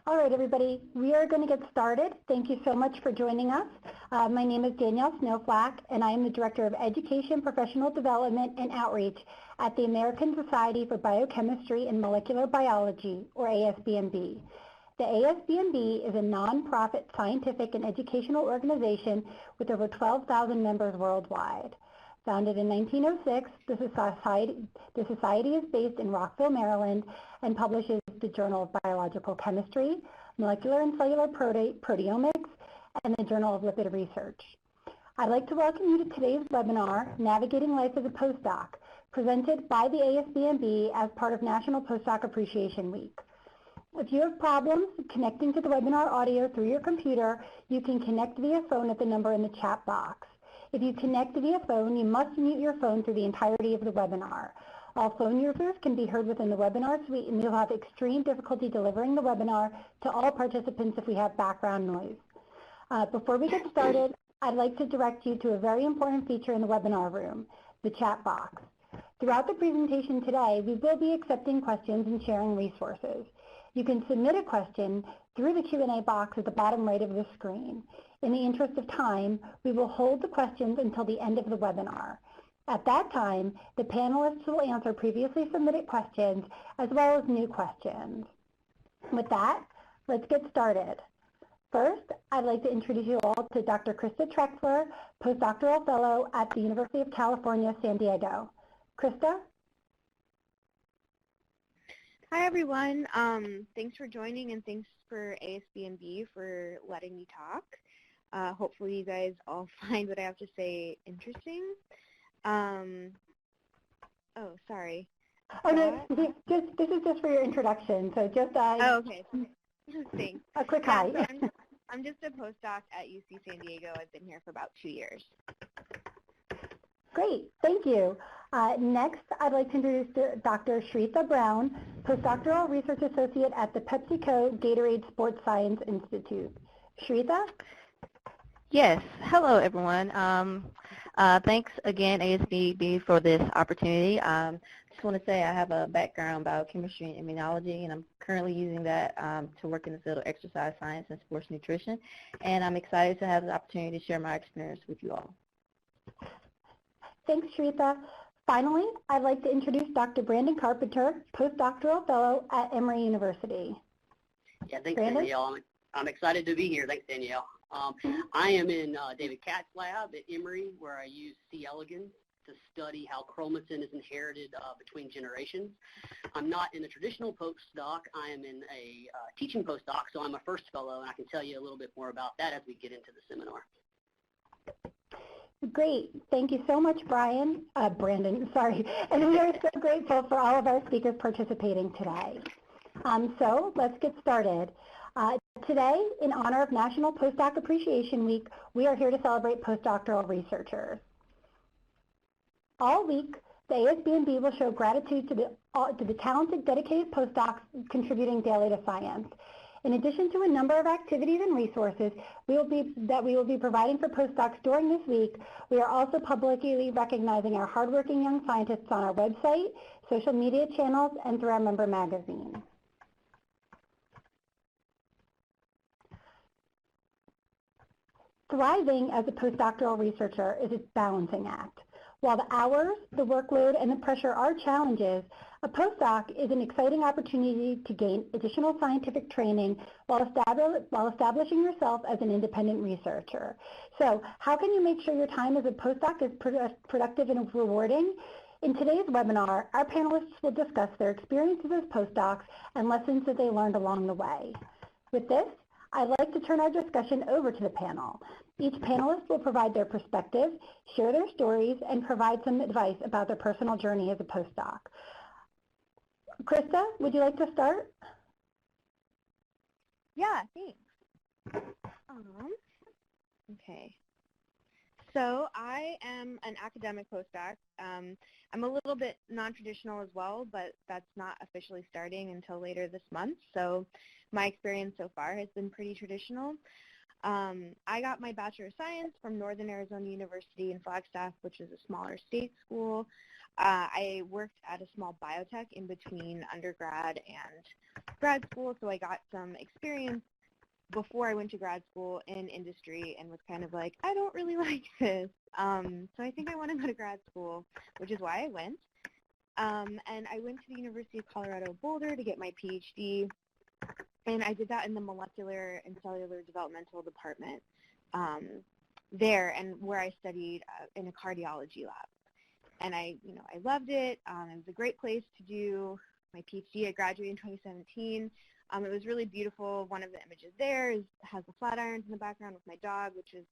All right, everybody, we are going to get started. Thank you so much for joining us. My name is Danielle Snowflack, and I am the Director of Education, Professional Development, and Outreach at the American Society for Biochemistry and Molecular Biology, or ASBMB. The ASBMB is a nonprofit scientific and educational organization with over 12,000 members worldwide. Founded in 1906, the society is based in Rockville, Maryland, and publishes the Journal of Biological Chemistry, Molecular and Cellular Proteomics, and the Journal of Lipid Research. I'd like to welcome you to today's webinar, Navigating Life as a Postdoc, presented by the ASBMB as part of National Postdoc Appreciation Week. If you have problems connecting to the webinar audio through your computer, you can connect via phone at the number in the chat box. If you connect via phone, you must mute your phone through the entirety of the webinar. All phone users can be heard within the webinar suite, and you'll have extreme difficulty delivering the webinar to all participants if we have background noise. Before we get started, I'd like to direct you to a very important feature in the webinar room, the chat box. Throughout the presentation today, we will be accepting questions and sharing resources. You can submit a question through the Q&A box at the bottom right of the screen. In the interest of time, we will hold the questions until the end of the webinar. At that time, the panelists will answer previously submitted questions as well as new questions. With that, let's get started. First, I'd like to introduce you all to Dr. Krista Trexler, Postdoctoral Fellow at the University of California, San Diego. Krista? Hi, everyone. Thanks for joining, and thanks for ASBMB for letting me talk. Hopefully you guys all find what I have to say interesting. Oh, sorry. Oh, no, this is just for your introduction, so just oh, okay. Thanks. A quick hi. Yeah, so I'm just a postdoc at UC San Diego. I've been here for about 2 years. Great, thank you. Next, I'd like to introduce Dr. Sherita Brown, Postdoctoral Research Associate at the PepsiCo Gatorade Sports Science Institute. Sherita? Yes, hello everyone. Thanks again ASBMB for this opportunity. Just want to say I have a background in biochemistry and immunology, and I'm currently using that to work in the field of exercise science and sports nutrition. And I'm excited to have the opportunity to share my experience with you all. Thanks, Sherita. Finally, I'd like to introduce Dr. Brandon Carpenter, Postdoctoral Fellow at Emory University. Yeah, thanks, Brandon? Danielle. I'm excited to be here. Thanks, Danielle. I am in David Katz's lab at Emory, where I use C. elegans to study how chromatin is inherited between generations. I'm not in a traditional postdoc. I am in a teaching postdoc, so I'm a first fellow, and I can tell you a little bit more about that as we get into the seminar. Great. Thank you so much, Brandon, sorry. And we are so grateful for all of our speakers participating today. So let's get started. Today, in honor of National Postdoc Appreciation Week, we are here to celebrate postdoctoral researchers. All week, the ASBMB will show gratitude to the talented, dedicated postdocs contributing daily to science. In addition to a number of activities and resources we will be providing for postdocs during this week, we are also publicly recognizing our hardworking young scientists on our website, social media channels, and through our member magazine. Thriving as a postdoctoral researcher is a balancing act. While the hours, the workload, and the pressure are challenges, a postdoc is an exciting opportunity to gain additional scientific training while establishing yourself as an independent researcher. So how can you make sure your time as a postdoc is productive and rewarding? In today's webinar, our panelists will discuss their experiences as postdocs and lessons that they learned along the way. With this, I'd like to turn our discussion over to the panel. Each panelist will provide their perspective, share their stories, and provide some advice about their personal journey as a postdoc. Krista, would you like to start? Yeah, thanks. Okay. So I am an academic postdoc. I'm a little bit non-traditional as well, but that's not officially starting until later this month. So my experience so far has been pretty traditional. I got my Bachelor of Science from Northern Arizona University in Flagstaff, which is a smaller state school. I worked at a small biotech in between undergrad grad school, so I got some experience before I went to grad school in industry and was kind of like, I don't really like this. So I think I want to go to grad school, which is why I went. And I went to the University of Colorado Boulder to get my PhD, and I did that in the molecular and cellular developmental department there, and where I studied in a cardiology lab. And I loved it. It was a great place to do my PhD. I graduated in 2017. It was really beautiful. One of the images there has the Flatirons in the background with my dog, which is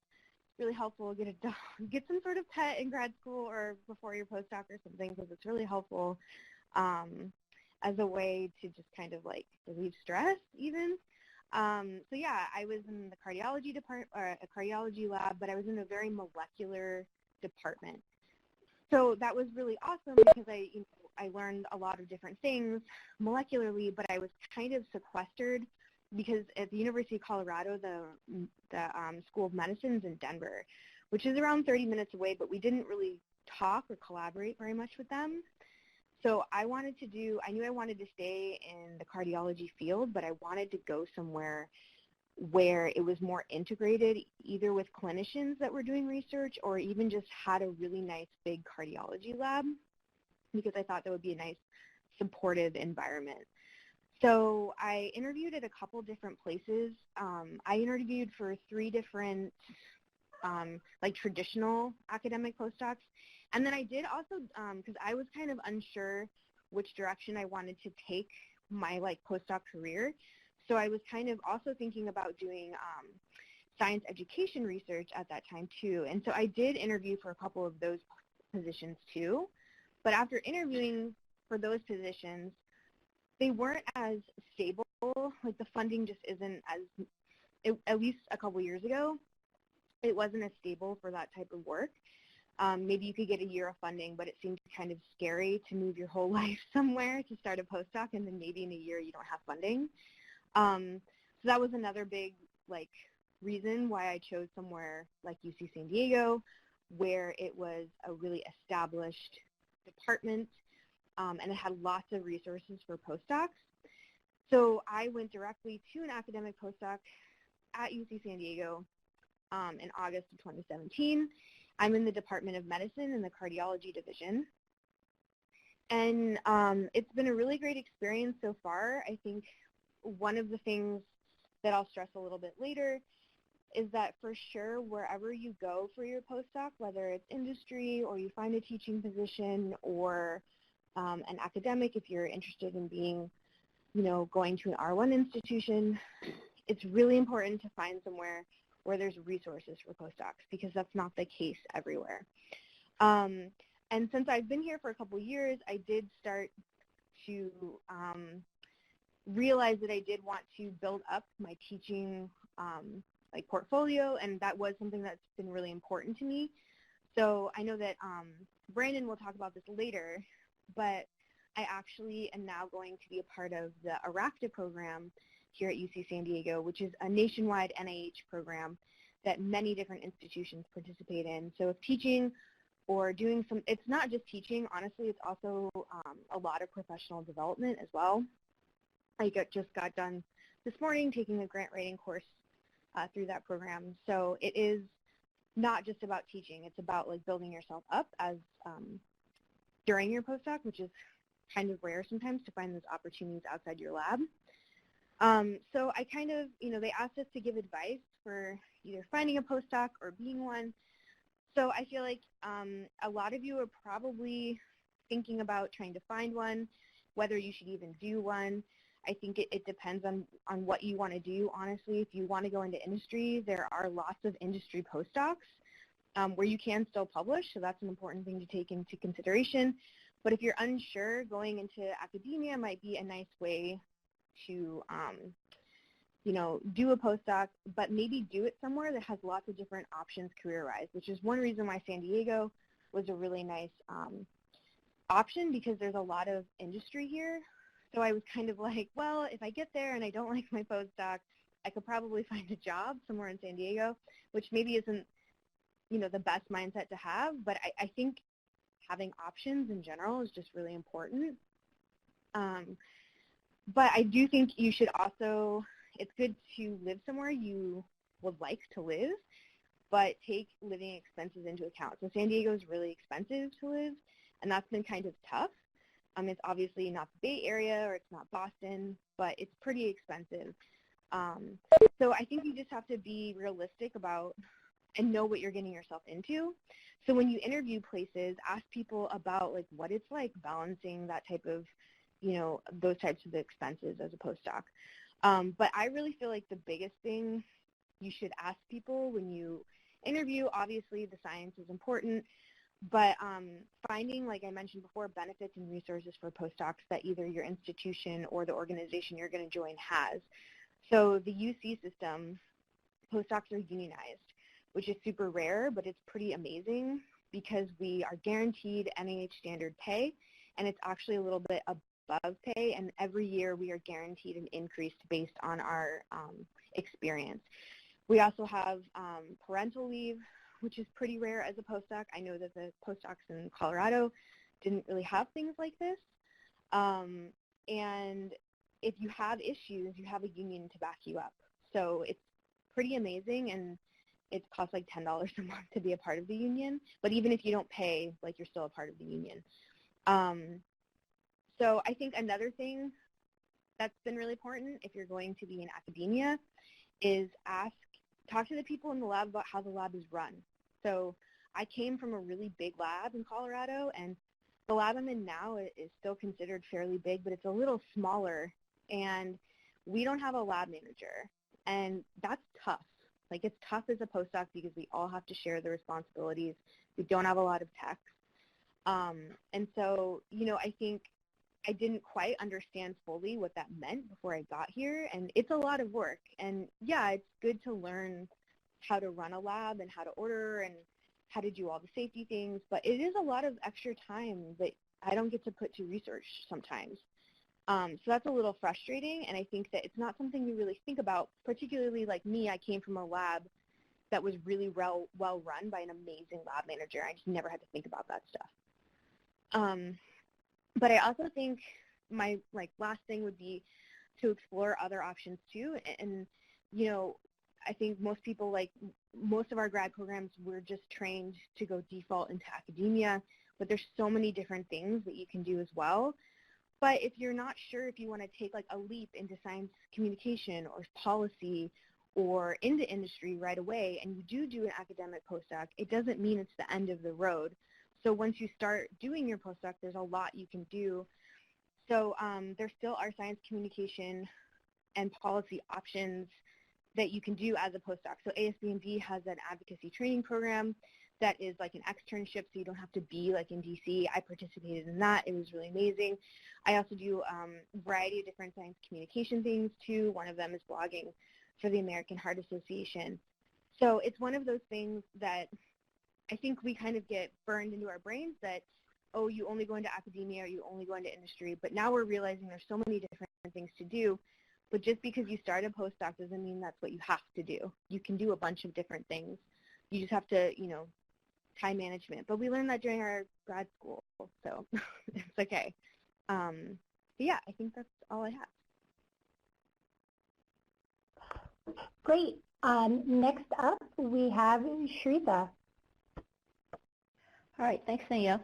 really helpful. Get a dog, get some sort of pet in grad school or before your postdoc or something, because it's really helpful as a way to just kind of like relieve stress even. So yeah, I was in the cardiology department, or a cardiology lab, but I was in a very molecular department. So that was really awesome because I learned a lot of different things molecularly, but I was kind of sequestered because at the University of Colorado, the School of Medicine is in Denver, which is around 30 minutes away, but we didn't really talk or collaborate very much with them. So I knew I wanted to stay in the cardiology field, but I wanted to go somewhere where it was more integrated, either with clinicians that were doing research or even just had a really nice big cardiology lab, because I thought that would be a nice supportive environment. So I interviewed at a couple different places. I interviewed for 3 different like traditional academic postdocs. And then I did also, because I was kind of unsure which direction I wanted to take my like postdoc career. So I was kind of also thinking about doing science education research at that time too. And so I did interview for a couple of those positions too. But after interviewing for those positions, they weren't as stable. Like the funding just isn't as, at least a couple years ago, it wasn't as stable for that type of work. Maybe you could get a year of funding, but it seemed kind of scary to move your whole life somewhere to start a postdoc, and then maybe in a year you don't have funding. So that was another big reason why I chose somewhere like UC San Diego, where it was a really established department, and it had lots of resources for postdocs. So I went directly to an academic postdoc at UC San Diego in August of 2017. I'm in the Department of Medicine in the cardiology division. And it's been a really great experience so far. I think one of the things that I'll stress a little bit later is that for sure, wherever you go for your postdoc, whether it's industry or you find a teaching position or an academic, if you're interested in being, going to an R1 institution, it's really important to find somewhere where there's resources for postdocs, because that's not the case everywhere. And since I've been here for a couple years, I did start to realize that I did want to build up my teaching portfolio, and that was something that's been really important to me. So I know that Brandon will talk about this later, but I actually am now going to be a part of the ARACTA program here at UC San Diego, which is a nationwide NIH program that many different institutions participate in. So if teaching or doing it's not just teaching, honestly, it's also a lot of professional development as well. I just got done this morning taking a grant writing course through that program. So it is not just about teaching, it's about building yourself up as during your postdoc, which is kind of rare sometimes to find those opportunities outside your lab. So I kind of, they asked us to give advice for either finding a postdoc or being one. So I feel like a lot of you are probably thinking about trying to find one, whether you should even do one. I think it depends on what you want to do, honestly. If you want to go into industry, there are lots of industry postdocs where you can still publish, so that's an important thing to take into consideration. But if you're unsure, going into academia might be a nice way to, do a postdoc, but maybe do it somewhere that has lots of different options career-wise, which is one reason why San Diego was a really nice option, because there's a lot of industry here. So I was kind of like, well, if I get there and I don't like my postdoc, I could probably find a job somewhere in San Diego, which maybe isn't, the best mindset to have, but I think having options in general is just really important. But I do think you should also, it's good to live somewhere you would like to live, but take living expenses into account. So San Diego is really expensive to live, and that's been kind of tough. It's obviously not the Bay Area or it's not Boston, but it's pretty expensive. So I think you just have to be realistic about and know what you're getting yourself into. So when you interview places, ask people about like what it's like balancing that type of, those types of expenses as a postdoc. But I really feel like the biggest thing you should ask people when you interview, obviously the science is important, but finding, like I mentioned before, benefits and resources for postdocs that either your institution or the organization you're going to join has. So the UC system, postdocs are unionized, which is super rare, but it's pretty amazing because we are guaranteed NIH standard pay, and it's actually a little bit above pay, and every year we are guaranteed an increase based on our experience. We also have parental leave, which is pretty rare as a postdoc. I know that the postdocs in Colorado didn't really have things like this. And if you have issues, you have a union to back you up. So it's pretty amazing, and it costs like $10 a month to be a part of the union. But even if you don't pay, like you're still a part of the union. So I think another thing that's been really important if you're going to be in academia is talk to the people in the lab about how the lab is run. So I came from a really big lab in Colorado, and the lab I'm in now is still considered fairly big, but it's a little smaller, and we don't have a lab manager, and that's tough. Like, it's tough as a postdoc because we all have to share the responsibilities. We don't have a lot of techs. And so, I think I didn't quite understand fully what that meant before I got here, and it's a lot of work. And yeah, it's good to learn how to run a lab and how to order and how to do all the safety things, but it is a lot of extra time that I don't get to put to research sometimes. So that's a little frustrating, and I think that it's not something you really think about, particularly like me. I came from a lab that was really well run by an amazing lab manager. I just never had to think about that stuff. But I also think my last thing would be to explore other options too. And I think most people, most of our grad programs, we're just trained to go default into academia, but there's so many different things that you can do as well. But if you're not sure if you want to take a leap into science communication or policy or into industry right away, and you do an academic postdoc, it doesn't mean it's the end of the road. So once you start doing your postdoc, there's a lot you can do. So there still are science communication and policy options that you can do as a postdoc. So ASBMB has an advocacy training program that is like an externship, so you don't have to be in DC. I participated in that. It was really amazing. I also do a variety of different science communication things too. One of them is blogging for the American Heart Association. So it's one of those things that I think we kind of get burned into our brains that, oh, you only go into academia or you only go into industry. But now we're realizing there's so many different things to do. But just because you start a postdoc doesn't mean that's what you have to do. You can do a bunch of different things. You just have to, time management. But we learned that during our grad school, so it's okay. But yeah, I think that's all I have. Great. Next up, we have Sherita. All right, thanks, Danielle.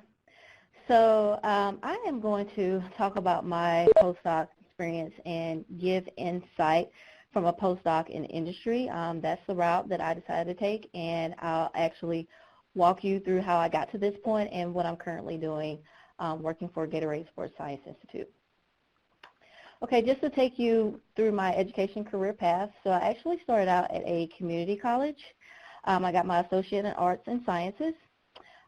So I am going to talk about my postdoc experience and give insight from a postdoc in industry. That's the route that I decided to take, and I'll actually walk you through how I got to this point and what I'm currently doing working for Gatorade Sports Science Institute. Okay, just to take you through my education career path, so I actually started out at a community college. I got my associate in arts and sciences.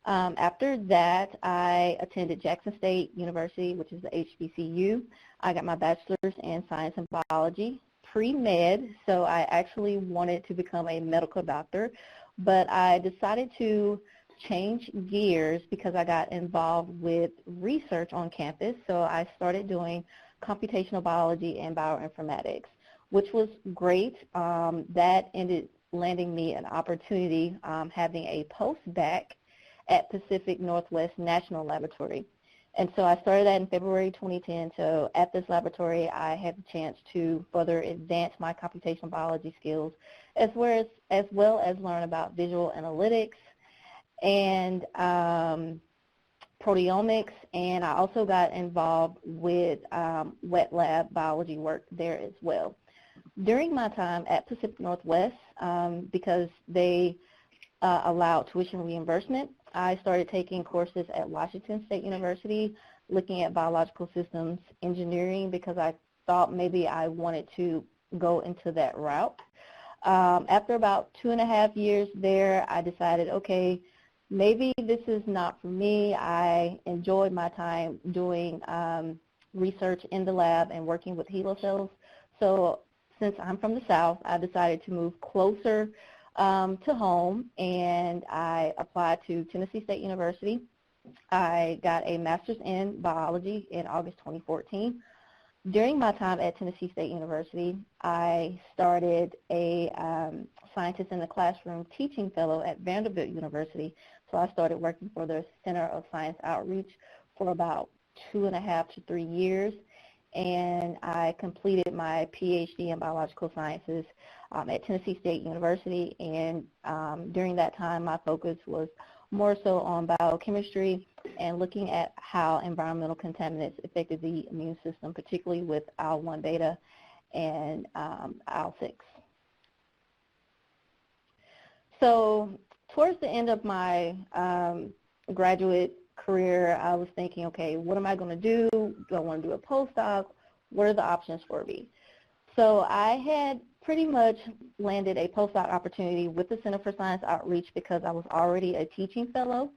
After that, I attended Jackson State University, which is the HBCU. I got my bachelor's in science and biology, pre-med, so I actually wanted to become a medical doctor, but I decided to change gears because I got involved with research on campus, so I started doing computational biology and bioinformatics, which was great. That ended landing me an opportunity having a post-bac at Pacific Northwest National Laboratory. And so I started that in February 2010. So at this laboratory, I had the chance to further advance my computational biology skills, as well as learn about visual analytics and proteomics. And I also got involved with wet lab biology work there as well. During my time at Pacific Northwest, because they allowed tuition reimbursement, I started taking courses at Washington State University looking at biological systems engineering because I thought maybe I wanted to go into that route. After about 2.5 years there, I decided, okay, maybe this is not for me. I enjoyed my time doing research in the lab and working with HeLa cells. So since I'm from the South, I decided to move closer to home, and I applied to Tennessee State University. I got a master's in biology in August 2014. During my time at Tennessee State University, I started a scientist in the classroom teaching fellow at Vanderbilt University. So I started working for the Center of Science Outreach for about 2.5 to 3 years, and I completed my PhD in biological sciences at Tennessee State University. And during that time, my focus was more so on biochemistry and looking at how environmental contaminants affected the immune system, particularly with IL-1 beta and IL-6. So towards the end of my graduate career, I was thinking, okay, what am I going to do? Do I want to do a postdoc? What are the options for me? So I had pretty much landed a postdoc opportunity with the Center for Science Outreach because I was already a teaching fellow.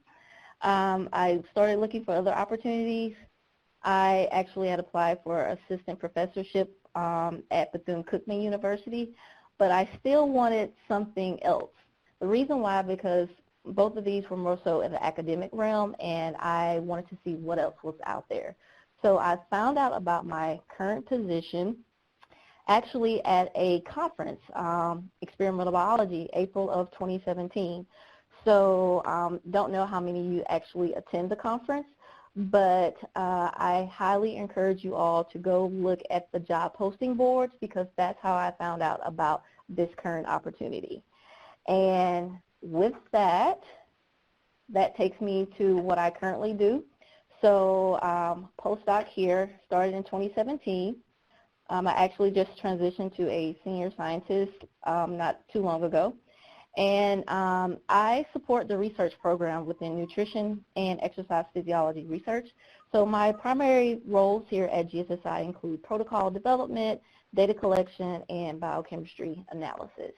I started looking for other opportunities. I actually had applied for assistant professorship at Bethune-Cookman University, but I still wanted something else. The reason why, because both of these were more so in the academic realm, and I wanted to see what else was out there. So I found out about my current position actually at a conference, Experimental Biology, April of 2017. So don't know how many of you actually attend the conference, but I highly encourage you all to go look at the job posting boards because that's how I found out about this current opportunity. And with that, that takes me to what I currently do. So postdoc here started in 2017. I actually just transitioned to a senior scientist not too long ago. And I support the research program within nutrition and exercise physiology research. So my primary roles here at GSSI include protocol development, data collection, and biochemistry analysis.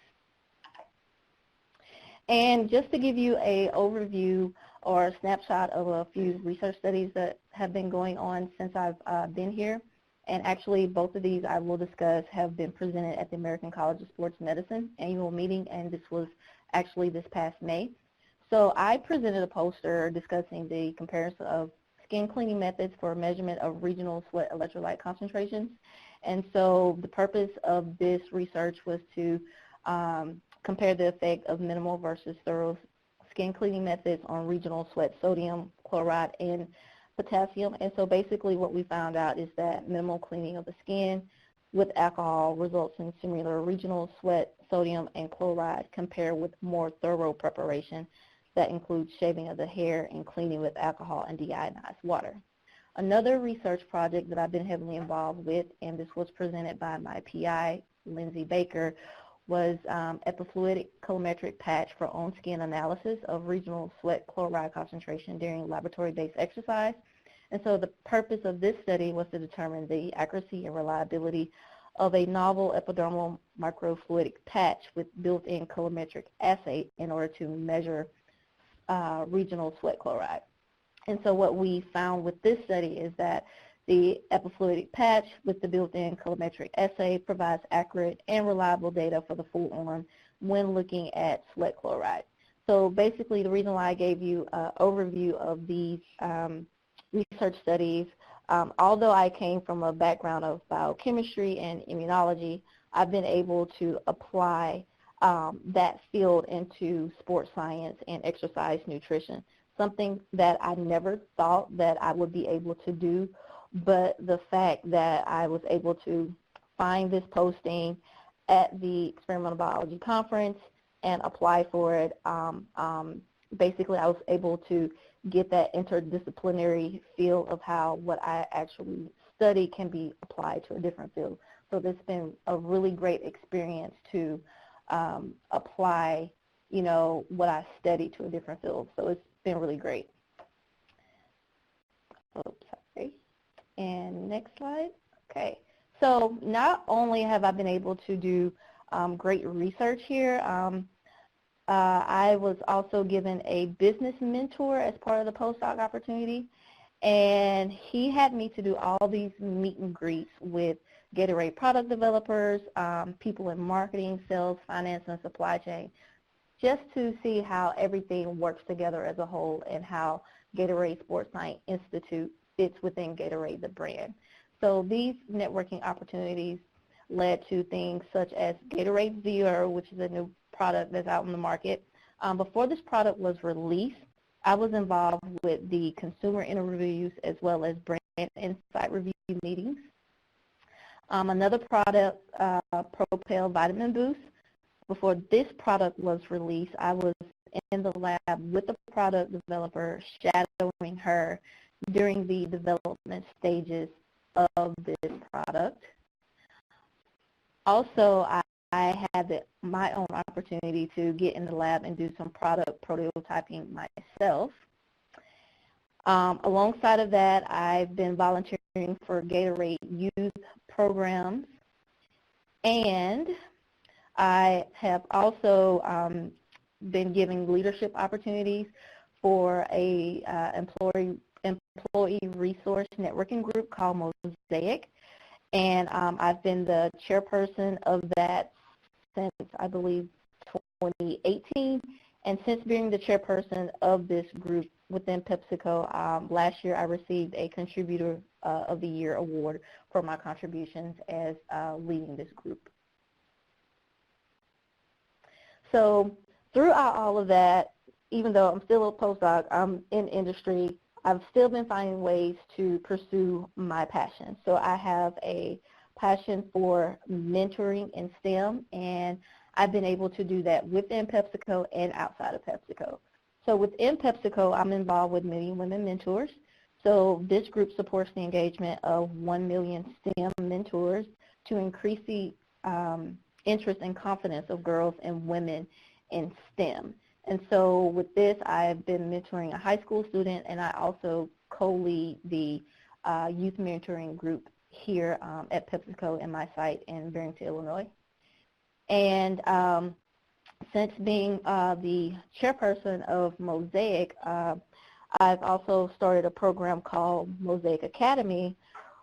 And just to give you an overview or a snapshot of a few research studies that have been going on since I've been here, and actually both of these I will discuss have been presented at the American College of Sports Medicine annual meeting, and this was actually this past May. So I presented a poster discussing the comparison of skin cleaning methods for measurement of regional sweat electrolyte concentrations. And so the purpose of this research was to compare the effect of minimal versus thorough skin cleaning methods on regional sweat sodium, chloride, and potassium. And so basically what we found out is that minimal cleaning of the skin with alcohol results in similar regional sweat, sodium, and chloride compared with more thorough preparation that includes shaving of the hair and cleaning with alcohol and deionized water. Another research project that I've been heavily involved with, and this was presented by my PI, Lindsay Baker, was epifluidic colorimetric patch for on-skin analysis of regional sweat chloride concentration during laboratory-based exercise. And so the purpose of this study was to determine the accuracy and reliability of a novel epidermal microfluidic patch with built-in colorimetric assay in order to measure regional sweat chloride. And so what we found with this study is that the epifluidic patch with the built-in colorimetric assay provides accurate and reliable data for the full arm when looking at sweat chloride. So basically the reason why I gave you an overview of these research studies, although I came from a background of biochemistry and immunology, I've been able to apply that field into sports science and exercise nutrition. something that I never thought that I would be able to do, but the fact that I was able to find this posting at the Experimental Biology Conference and apply for it, basically I was able to get that interdisciplinary feel of how what I actually study can be applied to a different field. So this has been a really great experience to apply, you know, what I study to a different field. So it's been really great. Oops, sorry. And next slide. Okay. So not only have I been able to do great research here, I was also given a business mentor as part of the postdoc opportunity, and he had me to do all these meet and greets with Gatorade product developers, people in marketing, sales, finance, and supply chain, just to see how everything works together as a whole and how Gatorade Sports Science Institute fits within Gatorade, the brand. So these networking opportunities led to things such as Gatorade Zero, which is a new product that's out in the market. Before this product was released, I was involved with the consumer interviews as well as brand insight review meetings. Another product, Propel Vitamin Boost. Before this product was released, I was in the lab with the product developer, shadowing her during the development stages of this product. Also, I had my own opportunity to get in the lab and do some product prototyping myself. Alongside of that, I've been volunteering for Gatorade youth programs, and I have also been giving leadership opportunities for a employee resource networking group called Mosaic, and I've been the chairperson of that since, I believe, 2018. And since being the chairperson of this group within PepsiCo, last year I received a Contributor of the Year award for my contributions as leading this group. So throughout all of that, even though I'm still a postdoc, I'm in industry, I've still been finding ways to pursue my passion. So I have a passion for mentoring in STEM, and I've been able to do that within PepsiCo and outside of PepsiCo. So within PepsiCo, I'm involved with Million Women Mentors. So this group supports the engagement of 1 million STEM mentors to increase the interest and confidence of girls and women in STEM. And so with this, I've been mentoring a high school student, and I also co-lead the youth mentoring group here at PepsiCo in my site in Barrington, Illinois. And since being the chairperson of Mosaic, I've also started a program called Mosaic Academy,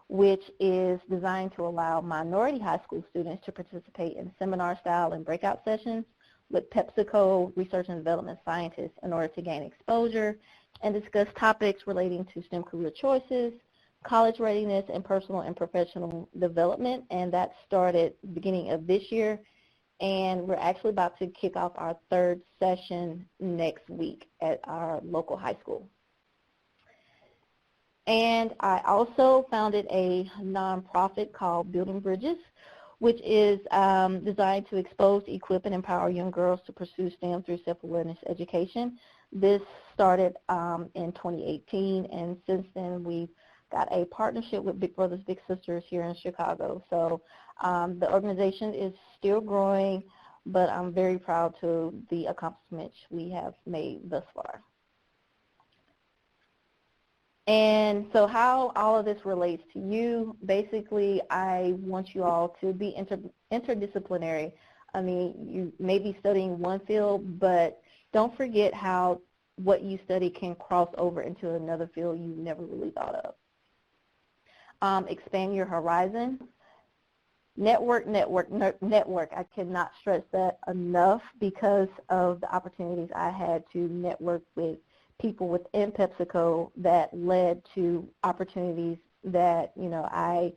which is designed to allow minority high school students to participate in seminar style and breakout sessions with PepsiCo research and development scientists in order to gain exposure and discuss topics relating to STEM career choices, college readiness, and personal and professional development. And that started beginning of this year. And we're actually about to kick off our third session next week at our local high school. And I also founded a nonprofit called Building Bridges, which is designed to expose, equip, and empower young girls to pursue STEM through self-awareness education. This started in 2018, and since then we've got a partnership with Big Brothers Big Sisters here in Chicago. So the organization is still growing, but I'm very proud to the accomplishments we have made thus far. And so how all of this relates to you, basically I want you all to be interdisciplinary. I mean, you may be studying one field, but don't forget how what you study can cross over into another field you never really thought of. Expand your horizon. Network. I cannot stress that enough because of the opportunities I had to network with people within PepsiCo that led to opportunities that, you know, I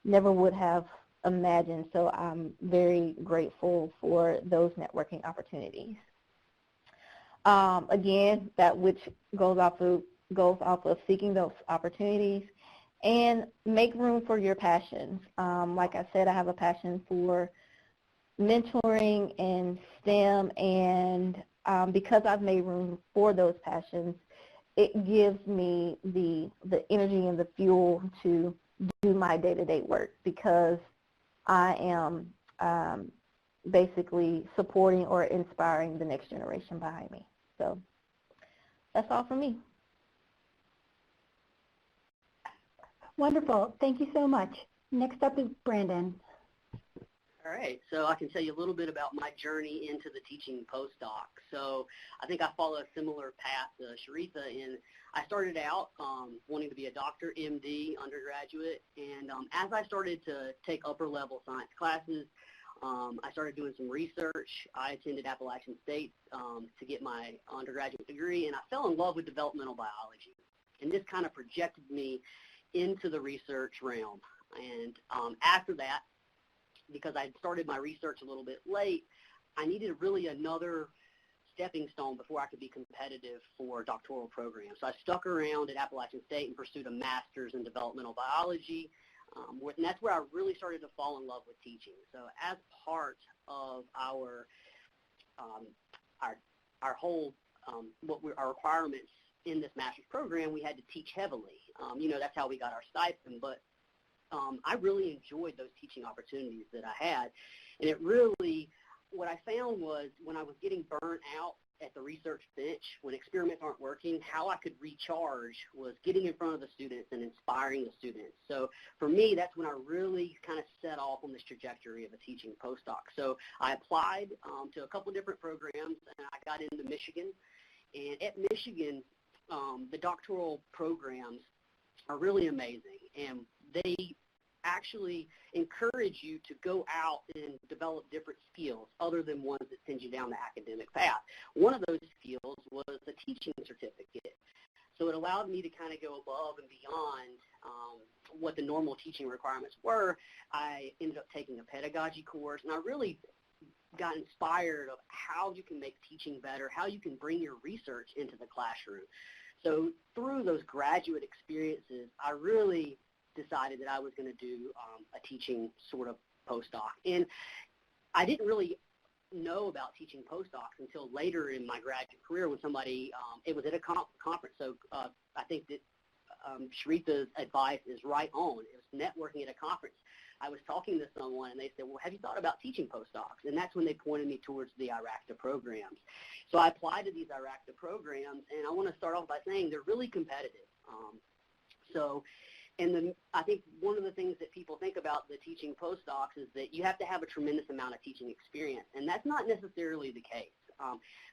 never would have imagined. So I'm very grateful for those networking opportunities. Again, that which goes off of seeking those opportunities, and make room for your passions. Like I said, I have a passion for mentoring and STEM, and because I've made room for those passions, it gives me the energy and the fuel to do my day-to-day work, because I am basically supporting or inspiring the next generation behind me. So that's all from me. Wonderful. Thank you so much. Next up is Brandon. All right, so I can tell you a little bit about my journey into the teaching postdoc. So I think I follow a similar path to Sherita, and I started out wanting to be a doctor, MD, undergraduate, and as I started to take upper-level science classes, I started doing some research. I attended Appalachian State to get my undergraduate degree, and I fell in love with developmental biology, and this kind of projected me into the research realm. And after that, because I had started my research a little bit late, I needed really another stepping stone before I could be competitive for doctoral programs. So I stuck around at Appalachian State and pursued a master's in developmental biology, and that's where I really started to fall in love with teaching. So as part of our whole our requirements in this master's program, we had to teach heavily. That's how we got our stipend, but I really enjoyed those teaching opportunities that I had, and it really, what I found was when I was getting burnt out at the research bench, when experiments aren't working, how I could recharge was getting in front of the students and inspiring the students. So for me, that's when I really kind of set off on this trajectory of a teaching postdoc. So I applied to a couple different programs, and I got into Michigan. And at Michigan, the doctoral programs are really amazing, and they actually encourage you to go out and develop different skills other than ones that send you down the academic path. One of those skills was a teaching certificate. So it allowed me to kind of go above and beyond what the normal teaching requirements were. I ended up taking a pedagogy course, and I really got inspired of how you can make teaching better, how you can bring your research into the classroom. So through those graduate experiences, I really decided that I was going to do a teaching sort of postdoc. And I didn't really know about teaching postdocs until later in my graduate career when somebody, it was at a conference, so I think that Sherita's advice is right on. It was networking at a conference. I was talking to someone, and they said, well, have you thought about teaching postdocs? And that's when they pointed me towards the IRACTA programs. So I applied to these IRACTA programs, and I want to start off by saying they're really competitive. I think one of the things that people think about the teaching postdocs is that you have to have a tremendous amount of teaching experience, and that's not necessarily the case.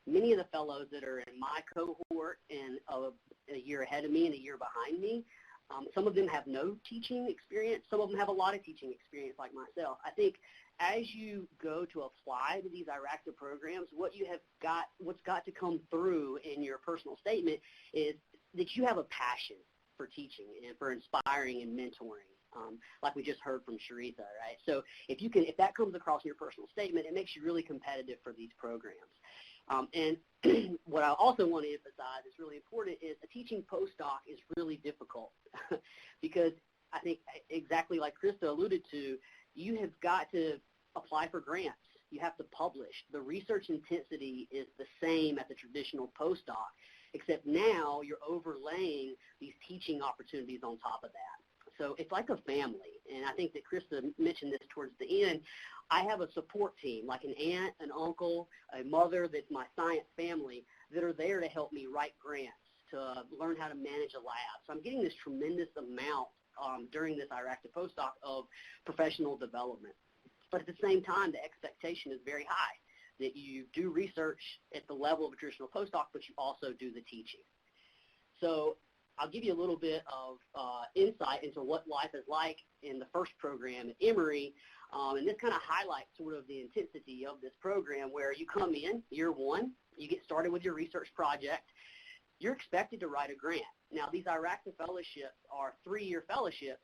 Many of the fellows that are in my cohort and a year ahead of me and a year behind me, some of them have no teaching experience. Some of them have a lot of teaching experience like myself. I think as you go to apply to these IRACTA programs, what's got to come through in your personal statement is that you have a passion for teaching and for inspiring and mentoring, like we just heard from Sherita, right? So if that comes across in your personal statement, it makes you really competitive for these programs. And what I also want to emphasize is really important is a teaching postdoc is really difficult because I think exactly like Krista alluded to, you have got to apply for grants. You have to publish. The research intensity is the same as the traditional postdoc, except now you're overlaying these teaching opportunities on top of that. So it's like a family, and I think that Krista mentioned this towards the end. I have a support team, like an aunt, an uncle, a mother that's my science family, that are there to help me write grants, to learn how to manage a lab. So I'm getting this tremendous amount during this IRACTA postdoc of professional development. But at the same time, the expectation is very high, that you do research at the level of a traditional postdoc, but you also do the teaching. So I'll give you a little bit of insight into what life is like in the first program at Emory, and this kind of highlights sort of the intensity of this program where you come in year one, you get started with your research project, you're expected to write a grant. Now, these IRACTA fellowships are 3-year fellowships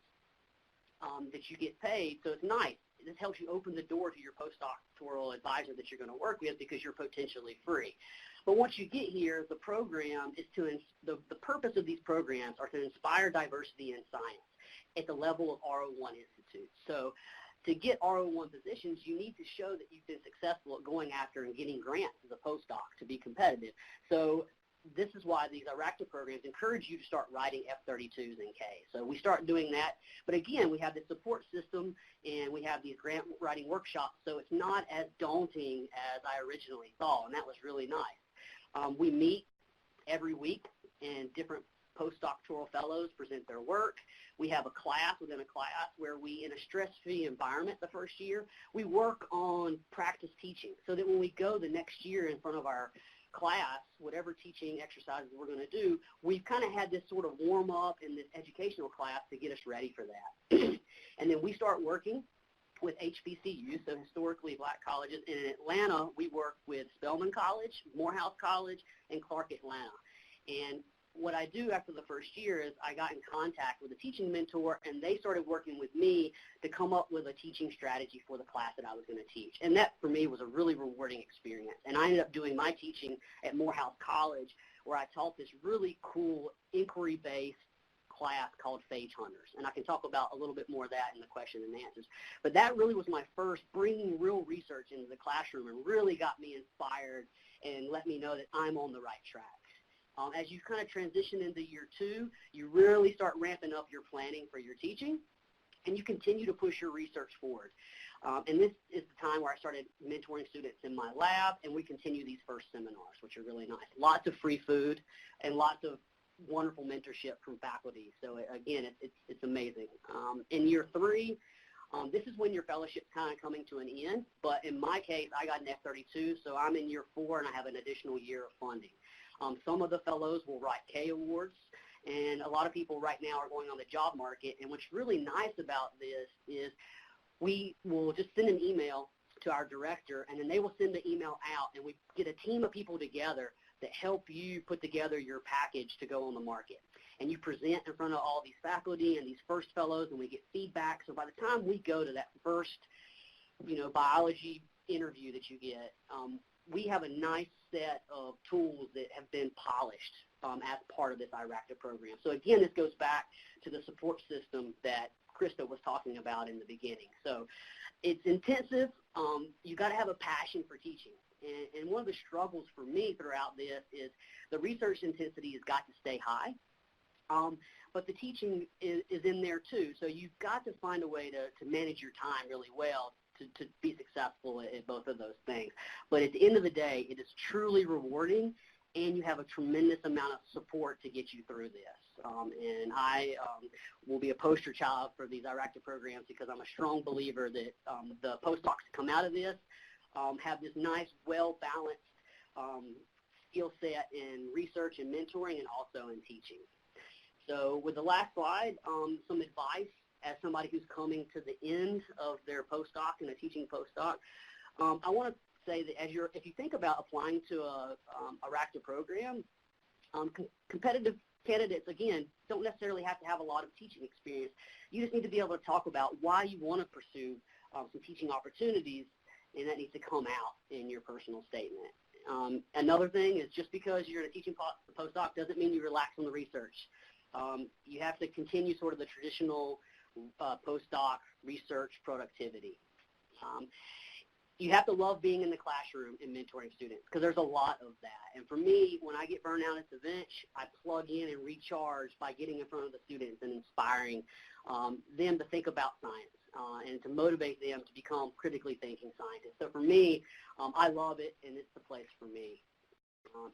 that you get paid, so it's nice. this helps you open the door to your postdoctoral advisor that you're going to work with because you're potentially free. But once you get here, the program is the purpose of these programs are to inspire diversity in science at the level of R01 institutes. So to get R01 positions, you need to show that you've been successful at going after and getting grants as a postdoc to be competitive. So this is why these IRACTA programs encourage you to start writing F32s and Ks. So we start doing that. But again, we have the support system and we have these grant writing workshops, so it's not as daunting as I originally thought, and that was really nice. We meet every week, and different postdoctoral fellows present their work. We have a class within a class where we, in a stress-free environment the first year, we work on practice teaching so that when we go the next year in front of our class, whatever teaching exercises we're going to do, we've kind of had this sort of warm-up in this educational class to get us ready for that. And then we start working with HBCUs, so historically black colleges. And in Atlanta, we work with Spelman College, Morehouse College, and Clark Atlanta. And what I do after the first year is I got in contact with a teaching mentor, and they started working with me to come up with a teaching strategy for the class that I was going to teach. And that, for me, was a really rewarding experience. And I ended up doing my teaching at Morehouse College, where I taught this really cool inquiry-based class called Phage Hunters. And I can talk about a little bit more of that in the question and answers. But that really was my first bringing real research into the classroom and really got me inspired and let me know that I'm on the right track. As you kind of transition into year two, you really start ramping up your planning for your teaching, and you continue to push your research forward. And this is the time where I started mentoring students in my lab, and we continue these first seminars, which are really nice. Lots of free food and lots of wonderful mentorship from faculty. So again, it's amazing. In year three, this is when your fellowship's kind of coming to an end, but in my case, I got an F32, so I'm in year 4 and I have an additional year of funding. Some of the fellows will write K awards, and a lot of people right now are going on the job market, and what's really nice about this is we will just send an email to our director, and then they will send the email out, and we get a team of people together that help you put together your package to go on the market. And you present in front of all these faculty and these first fellows, and we get feedback. So by the time we go to that first, biology interview that you get, we have a nice set of tools that have been polished as part of this IRACTA program. So again, this goes back to the support system that Krista was talking about in the beginning. So it's intensive. You got to have a passion for teaching. And one of the struggles for me throughout this is the research intensity has got to stay high, but the teaching is in there too. So you've got to find a way to manage your time really well to be successful at both of those things. But at the end of the day, it is truly rewarding, and you have a tremendous amount of support to get you through this. And I will be a poster child for these IRACTA programs because I'm a strong believer that the postdocs that come out of this have this nice, well-balanced skill set in research and mentoring and also in teaching. So with the last slide, some advice as somebody who's coming to the end of their postdoc and a teaching postdoc. I want to say that if you think about applying to a IRACTA program, competitive candidates, again, don't necessarily have to have a lot of teaching experience. You just need to be able to talk about why you want to pursue some teaching opportunities, and that needs to come out in your personal statement. Another thing is just because you're in a teaching postdoc doesn't mean you relax on the research. You have to continue sort of the traditional postdoc research productivity. You have to love being in the classroom and mentoring students because there's a lot of that. And for me, when I get burned out at the bench, I plug in and recharge by getting in front of the students and inspiring them to think about science and to motivate them to become critically thinking scientists. So for me, I love it, and it's the place for me.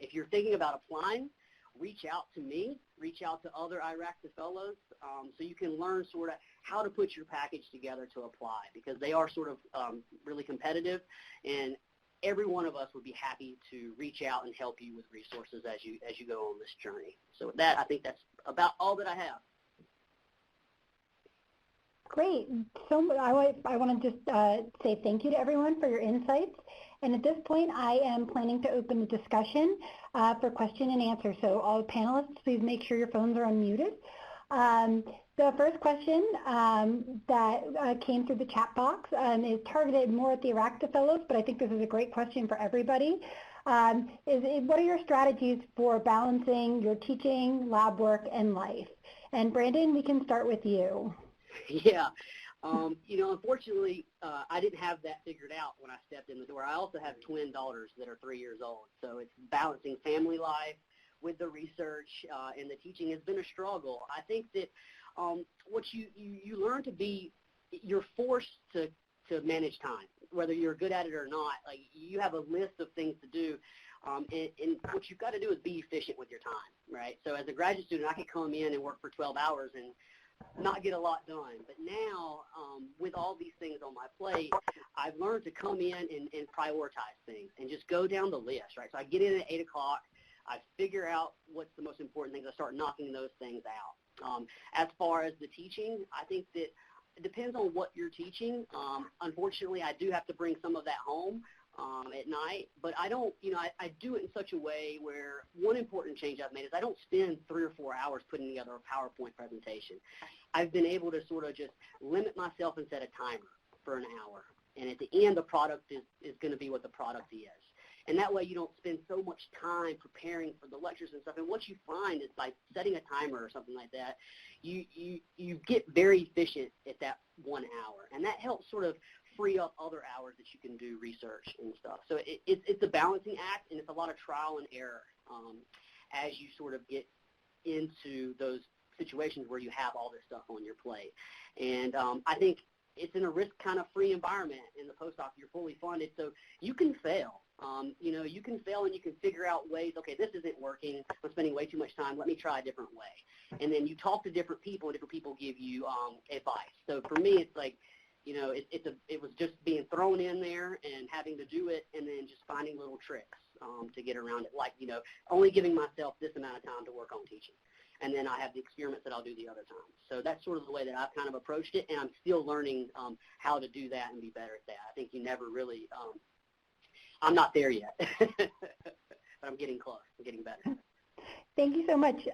If you're thinking about applying, reach out to me, reach out to other IRACTA fellows so you can learn sort of how to put your package together to apply, because they are sort of really competitive, and every one of us would be happy to reach out and help you with resources as you go on this journey. So with that, I think that's about all that I have. Great. So I want to just say thank you to everyone for your insights. And at this point, I am planning to open the discussion for question and answer. So all panelists, please make sure your phones are unmuted. The first question that came through the chat box is targeted more at the Iracta Fellows, but I think this is a great question for everybody. What are your strategies for balancing your teaching, lab work, and life? And Brandon, we can start with you. Yeah. Unfortunately, I didn't have that figured out when I stepped in the door. I also have twin daughters that are 3 years old, so it's balancing family life with the research and the teaching has been a struggle. I think that what you learn to be, you're forced to manage time, whether you're good at it or not. Like, you have a list of things to do, and what you've got to do is be efficient with your time, right? So as a graduate student, I could come in and work for 12 hours and not get a lot done. But now, with all these things on my plate, I've learned to come in and prioritize things and just go down the list, right? So I get in at 8 o'clock. I figure out what's the most important things. I start knocking those things out. As far as the teaching, I think that it depends on what you're teaching. Unfortunately, I do have to bring some of that home at night, but I don't, I do it in such a way where one important change I've made is I don't spend 3 or 4 hours putting together a PowerPoint presentation. I've been able to sort of just limit myself and set a timer for an hour, and at the end, the product is going to be what the product is. And that way you don't spend so much time preparing for the lectures and stuff. And what you find is by setting a timer or something like that, you get very efficient at that 1 hour. And that helps sort of free up other hours that you can do research and stuff. So it's a balancing act, and it's a lot of trial and error as you sort of get into those situations where you have all this stuff on your plate. And I think it's in a risk kind of free environment in the postdoc. You're fully funded, so you can fail. You can fail and you can figure out ways, okay, this isn't working, I'm spending way too much time, let me try a different way. And then you talk to different people, and different people give you advice. So for me, it's like, it was just being thrown in there and having to do it, and then just finding little tricks to get around it, like, only giving myself this amount of time to work on teaching. And then I have the experiments that I'll do the other time. So that's sort of the way that I've kind of approached it, and I'm still learning how to do that and be better at that. I think you never really I'm not there yet, but I'm getting close. I'm getting better. Thank you so much.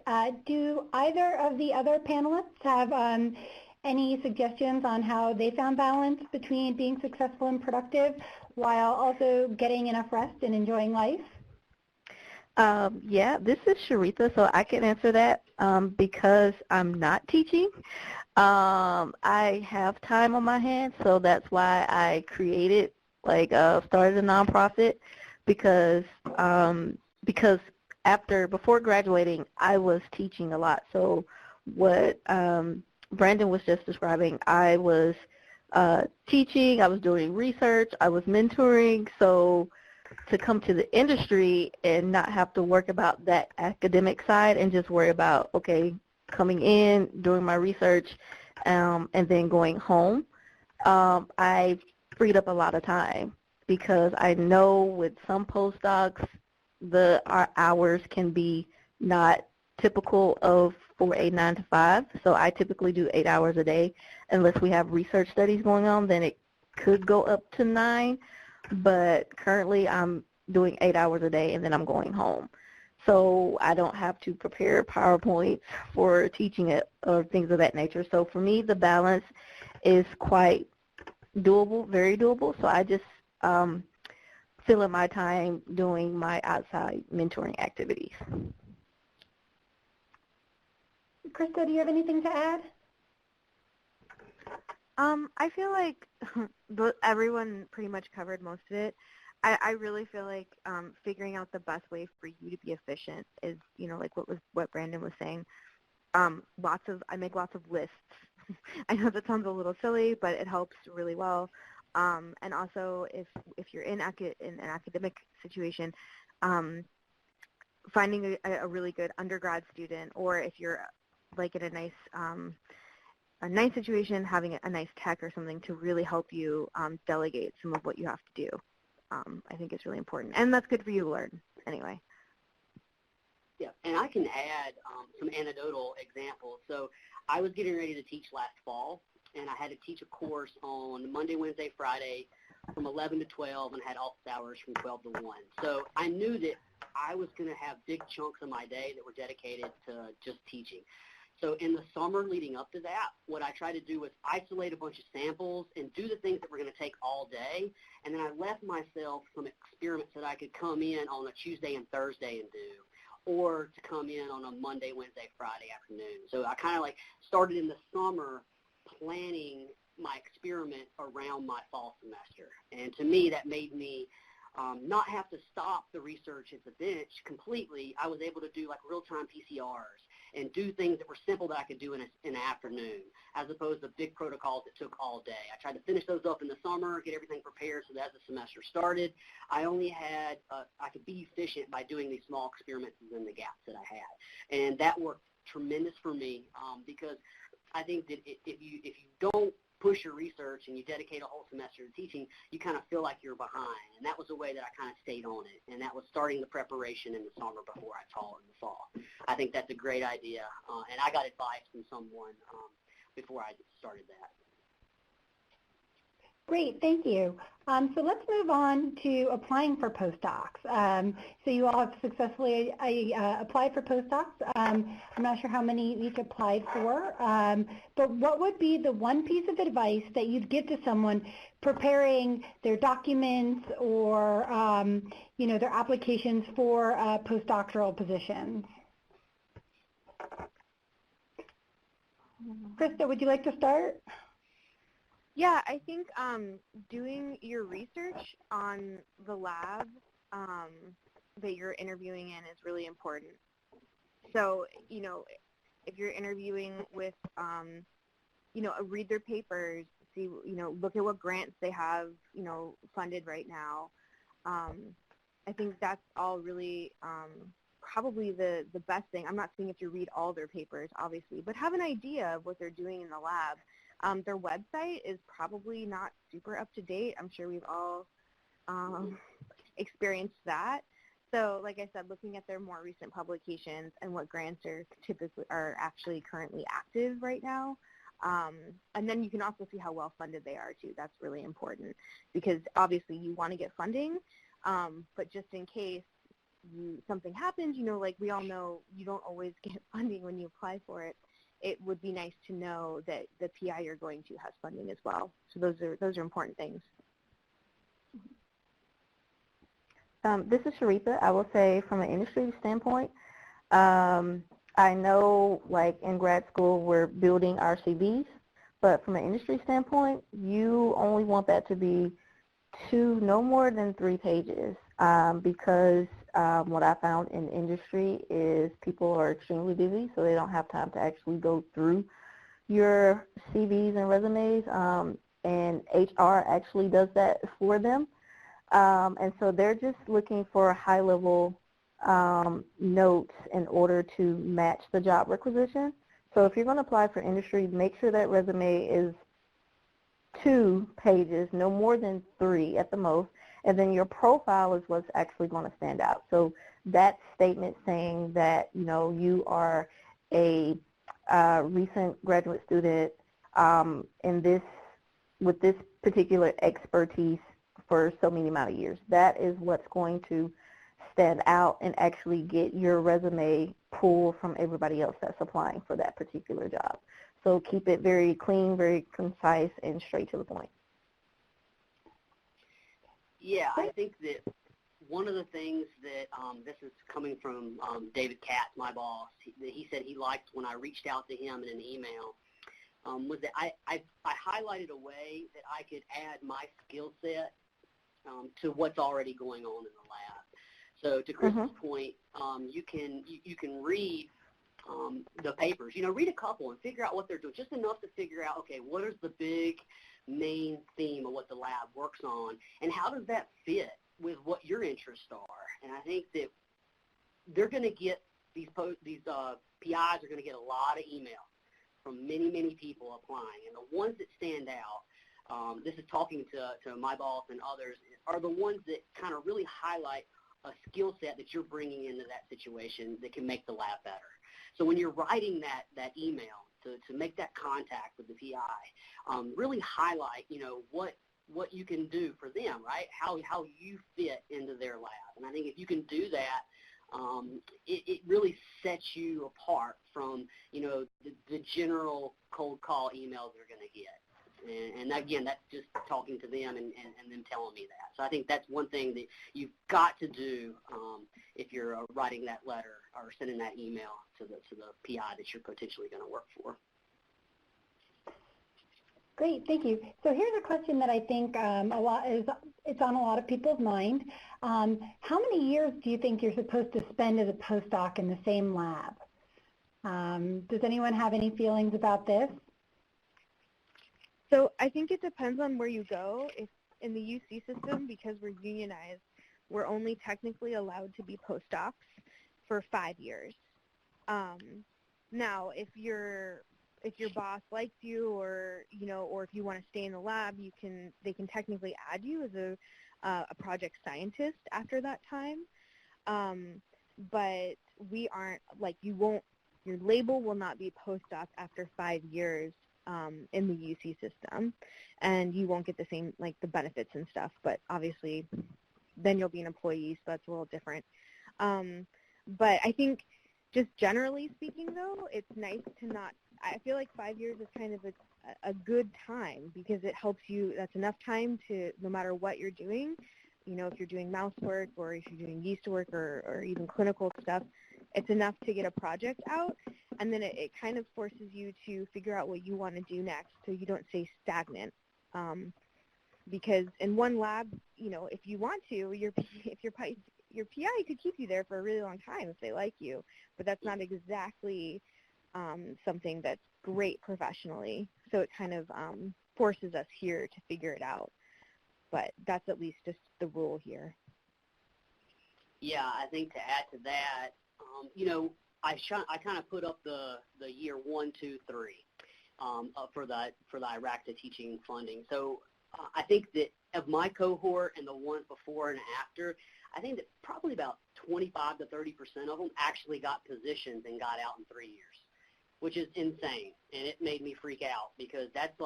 Do either of the other panelists have any suggestions on how they found balance between being successful and productive while also getting enough rest and enjoying life? Yeah, this is Sherita, so I can answer that because I'm not teaching. I have time on my hands, so that's why I created, started a nonprofit because before graduating, I was teaching a lot. So what Brandon was just describing, I was teaching, I was doing research, I was mentoring. So to come to the industry and not have to work about that academic side and just worry about, okay, coming in, doing my research, and then going home, I freed up a lot of time, because I know with some postdocs, our hours can be not typical for a 9 to 5. So I typically do 8 hours a day. Unless we have research studies going on, then it could go up to 9. But currently I'm doing 8 hours a day, and then I'm going home. So I don't have to prepare PowerPoints for teaching it or things of that nature. So for me, the balance is quite doable, very doable. So I just fill in my time doing my outside mentoring activities. Krista, do you have anything to add? I feel like everyone pretty much covered most of it. I really feel like figuring out the best way for you to be efficient is, like what Brandon was saying. I make lots of lists. I know that sounds a little silly, but it helps really well. And also, if you're in an academic situation, finding a really good undergrad student, or if you're like in a nice situation, having a nice tech or something to really help you delegate some of what you have to do, I think is really important. And that's good for you to learn anyway. Yeah, and I can add some anecdotal examples. So I was getting ready to teach last fall, and I had to teach a course on Monday, Wednesday, Friday from 11 to 12, and had office hours from 12 to 1. So I knew that I was going to have big chunks of my day that were dedicated to just teaching. So in the summer leading up to that, what I tried to do was isolate a bunch of samples and do the things that were going to take all day, and then I left myself some experiments that I could come in on a Tuesday and Thursday and do, or to come in on a Monday, Wednesday, Friday afternoon. So I kind of like started in the summer planning my experiment around my fall semester. And to me, that made me not have to stop the research at the bench completely. I was able to do like real-time PCRs and do things that were simple that I could do in an afternoon, as opposed to big protocols that took all day. I tried to finish those up in the summer, get everything prepared so that as the semester started, I only had, I could be efficient by doing these small experiments within the gaps that I had. And that worked tremendous for me because I think that if you don't push your research and you dedicate a whole semester to teaching, you kind of feel like you're behind. And that was the way that I kind of stayed on it. And that was starting the preparation in the summer before I taught in the fall. I think that's a great idea. And I got advice from someone before I started that. Great, thank you. So let's move on to applying for postdocs. So you all have successfully applied for postdocs. I'm not sure how many you each applied for, but what would be the one piece of advice that you'd give to someone preparing their documents or their applications for postdoctoral positions? Krista, would you like to start? Yeah, I think doing your research on the lab that you're interviewing in is really important. So, if you're interviewing with, read their papers, see, look at what grants they have, funded right now. I think that's all really probably the best thing. I'm not saying if you read all their papers, obviously, but have an idea of what they're doing in the lab. Their website is probably not super up to date. I'm sure we've all experienced that. So like I said, looking at their more recent publications and what grants are actually currently active right now. And then you can also see how well funded they are too. That's really important because obviously you want to get funding, but just in case something happens, like we all know, you don't always get funding when you apply for it. It would be nice to know that the PI you're going to has funding as well. So those are important things. This is Sherita. I will say from an industry standpoint, I know like in grad school we're building our CVs, but from an industry standpoint, you only want that to be no more than 3 pages because what I found in industry is people are extremely busy, so they don't have time to actually go through your CVs and resumes, and HR actually does that for them. And so they're just looking for high-level notes in order to match the job requisition. So if you're going to apply for industry, make sure that resume is 2 pages, no more than 3 at the most. And then your profile is what's actually going to stand out. So that statement saying that, you are a recent graduate student with this particular expertise for so many amount of years, that is what's going to stand out and actually get your resume pulled from everybody else that's applying for that particular job. So keep it very clean, very concise, and straight to the point. Yeah, I think that one of the things that this is coming from David Katz, my boss, he said he liked when I reached out to him in an email, was that I highlighted a way that I could add my skill set to what's already going on in the lab. So to Chris's point, you can read the papers. Read a couple and figure out what they're doing, just enough to figure out, okay, what is the big main theme of what the lab works on, and how does that fit with what your interests are? And I think that they're going to get these PIs are going to get a lot of emails from many, many people applying, and the ones that stand out, this is talking to my boss and others, are the ones that kind of really highlight a skill set that you're bringing into that situation that can make the lab better. So when you're writing that email to make that contact with the PI, really highlight, what you can do for them, right? How you fit into their lab. And I think if you can do that, it really sets you apart from, the general cold call emails they're going to get. And again, that's just talking to them and them telling me that. So I think that's one thing that you've got to do if you're writing that letter or sending that email to the PI that you're potentially going to work for. Great, thank you. So here's a question that I think it's on a lot of people's mind. How many years do you think you're supposed to spend as a postdoc in the same lab? Does anyone have any feelings about this? So I think it depends on where you go. If in the UC system, because we're unionized, we're only technically allowed to be postdocs for 5 years. Now, if your boss likes you, or if you want to stay in the lab, they can technically add you as a project scientist after that time. But we aren't, your label will not be postdoc after 5 years in the UC system, and you won't get the same, the benefits and stuff, but obviously then you'll be an employee, so that's a little different. But I think just generally speaking, though, it's nice to not, I feel like 5 years is kind of a good time, because it helps you, that's enough time to, no matter what you're doing, if you're doing mouse work or if you're doing yeast work or even clinical stuff, it's enough to get a project out, and then it kind of forces you to figure out what you want to do next, so you don't stay stagnant. Because in one lab, if you want to, your PI could keep you there for a really long time if they like you, but that's not exactly something that's great professionally. So it kind of forces us here to figure it out. But that's at least just the rule here. Yeah, I think to add to that, I kind of put up the year 1, 2, 3 for the IRACTA teaching funding. So I think that of my cohort and the ones before and after, I think that probably about 25 to 30% of them actually got positions and got out in 3 years, which is insane. And it made me freak out, because that's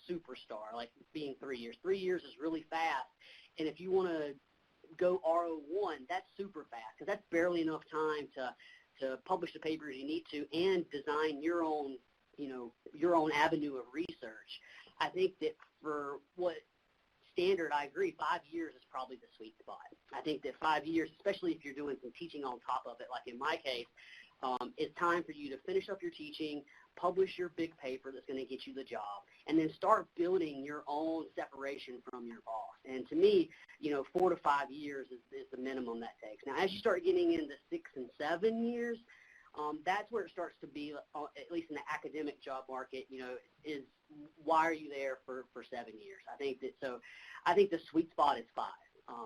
superstar, being 3 years. 3 years is really fast. And if you want to go RO1, that's super fast, because that's barely enough time to publish the papers you need to and design your own avenue of research. I think that for what standard, I agree, 5 years is probably the sweet spot. I think that 5 years, especially if you're doing some teaching on top of it, like in my case, it's time for you to finish up your teaching, publish your big paper that's going to get you the job, and then start building your own separation from your boss. And to me, 4 to 5 years is the minimum that takes. Now, as you start getting into 6 and 7 years, that's where it starts to be, at least in the academic job market, is why are you there for 7 years? I think the sweet spot is 5.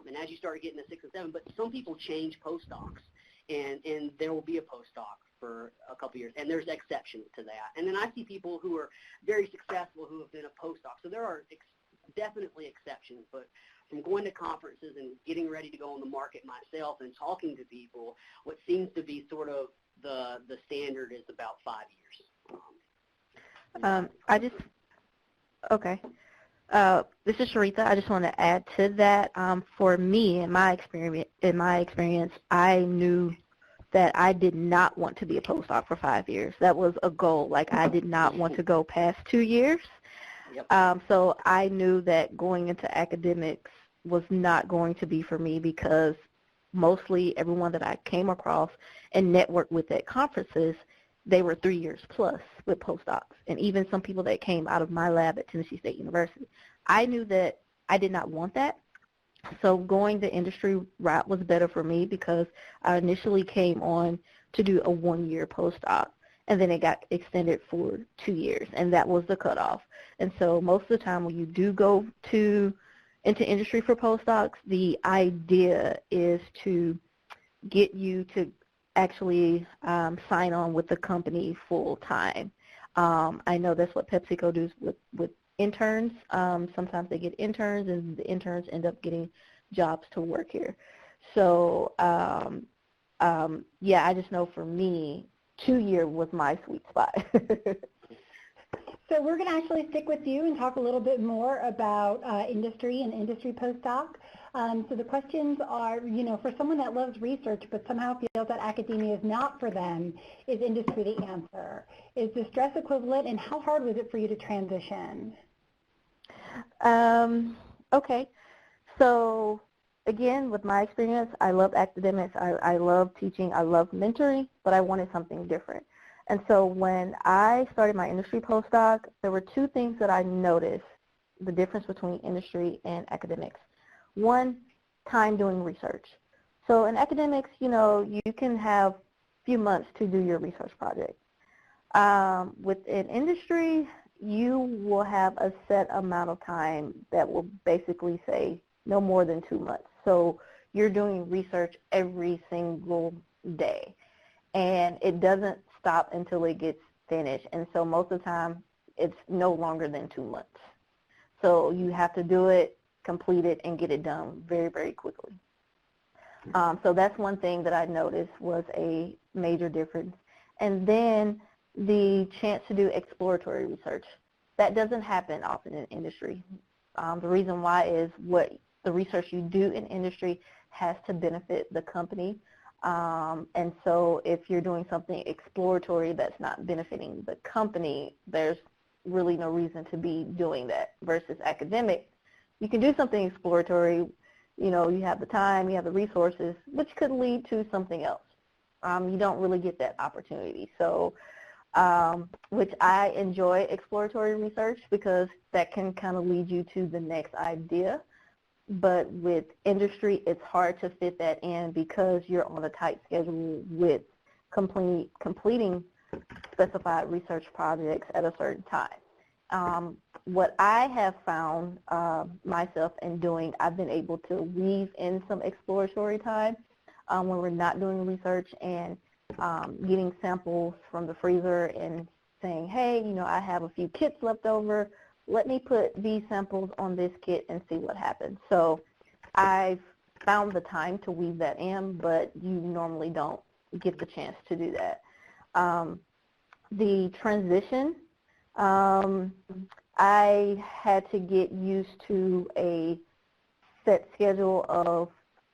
And as you start getting to 6 and 7, but some people change postdocs, and there will be a postdoc for a couple years, and there's exceptions to that. And then I see people who are very successful who have been a postdoc. So there are definitely exceptions, but from going to conferences and getting ready to go on the market myself and talking to people, what seems to be sort of the standard is about 5 years. This is Sherita. I just want to add to that. For me, in my experience, I knew that I did not want to be a postdoc for 5 years. That was a goal. I did not want to go past 2 years. Yep. So I knew that going into academics was not going to be for me, because mostly everyone that I came across and networked with at conferences, they were 3 years plus with postdocs, and even some people that came out of my lab at Tennessee State University. I knew that I did not want that, so going the industry route was better for me, because I initially came on to do a 1-year postdoc, and then it got extended for 2 years, and that was the cutoff. And so most of the time when you do go into industry for postdocs, the idea is to get you to actually sign on with the company full time. I know that's what PepsiCo does with interns. Sometimes they get interns, and the interns end up getting jobs to work here. So yeah, I just know for me, 2 year was my sweet spot. So we're going to actually stick with you and talk a little bit more about industry and industry postdoc. So the questions are, for someone that loves research but somehow feels that academia is not for them, is industry the answer? Is the stress equivalent, and how hard was it for you to transition? Okay, so again, with my experience, I love academics, I love teaching, I love mentoring, but I wanted something different. And so when I started my industry postdoc, there were two things that I noticed, the difference between industry and academics. One, time doing research. So in academics, you can have a few months to do your research project. Within industry, you will have a set amount of time that will basically say no more than 2 months. So you're doing research every single day, and it doesn't stop until it gets finished. And so most of the time, it's no longer than 2 months. So you have to do it, complete it, and get it done very, very quickly. So that's one thing that I noticed was a major difference. And then the chance to do exploratory research. That doesn't happen often in industry. The reason why is what the research you do in industry has to benefit the company. And so if you're doing something exploratory that's not benefiting the company, there's really no reason to be doing that. Versus academic, you can do something exploratory, you have the time, you have the resources, which could lead to something else. You don't really get that opportunity. So, which I enjoy exploratory research because that can kind of lead you to the next idea. But with industry, it's hard to fit that in because you're on a tight schedule with completing specified research projects at a certain time. What I have found myself in doing, I've been able to weave in some exploratory time when we're not doing research and getting samples from the freezer and saying, hey, I have a few kits left over. Let me put these samples on this kit and see what happens. So I've found the time to weave that in, but you normally don't get the chance to do that. The transition, I had to get used to a set schedule of